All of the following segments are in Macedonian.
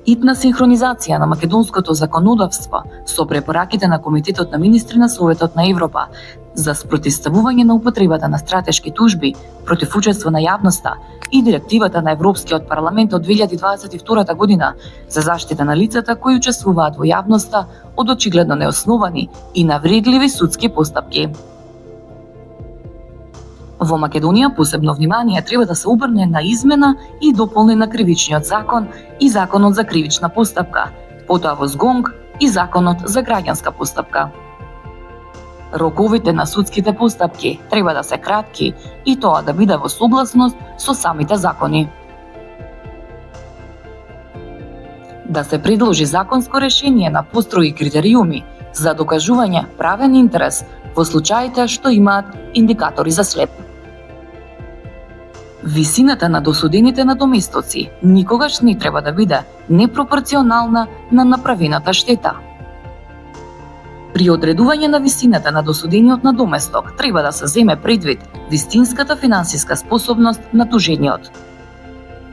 Итна синхронизација на македонското законодавство со препораките на Комитетот на министри на Советот на Европа за спротивставување на употребата на стратешки тужби против учество на јавноста и директивата на Европскиот парламент од 2022 година за заштита на лицата кои учествуваат во јавноста од очигледно неосновани и навредливи судски постапки. Во Македонија посебно внимание треба да се обрне на измена и дополнение на кривичниот закон и законот за кривична постапка, потоа во ЗГОНГ и законот за граѓанска постапка. Роковите на судските постапки треба да се кратки и тоа да биде во согласност со самите закони. Да се предложи законско решение на построги критериуми за докажување правен интерес во случаите што имаат индикатори за слеп. Висината на досудените надоместоци никогаш не треба да биде непропорционална на направената штета. При одредување на висината на досудениот надоместок треба да се земе предвид вистинската финансиска способност на тужениот.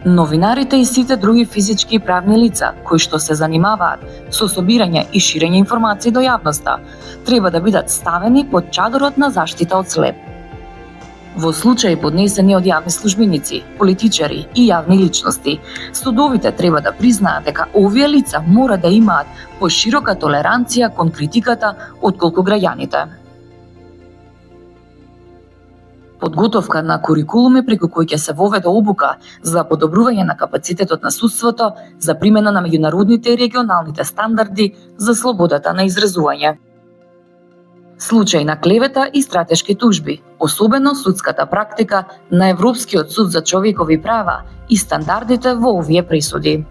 Новинарите и сите други физички и правни лица кои што се занимаваат со собирање и ширење информации до јавноста треба да бидат ставени под чадорот на заштита од слеп. Во случаи поднесени од јавни службеници, политичари и јавни личности, судовите треба да признаат дека овие лица мора да имаат поширока толеранција кон критиката отколку граѓаните. Подготовка на курикулуми преку кои ќе се воведе обука за подобрување на капацитетот на судството за примена на меѓународните и регионалните стандарди за слободата на изразување. Случај на клевета и стратешки тужби, особено судската практика на Европскиот суд за човекови права и стандардите во овие пресуди.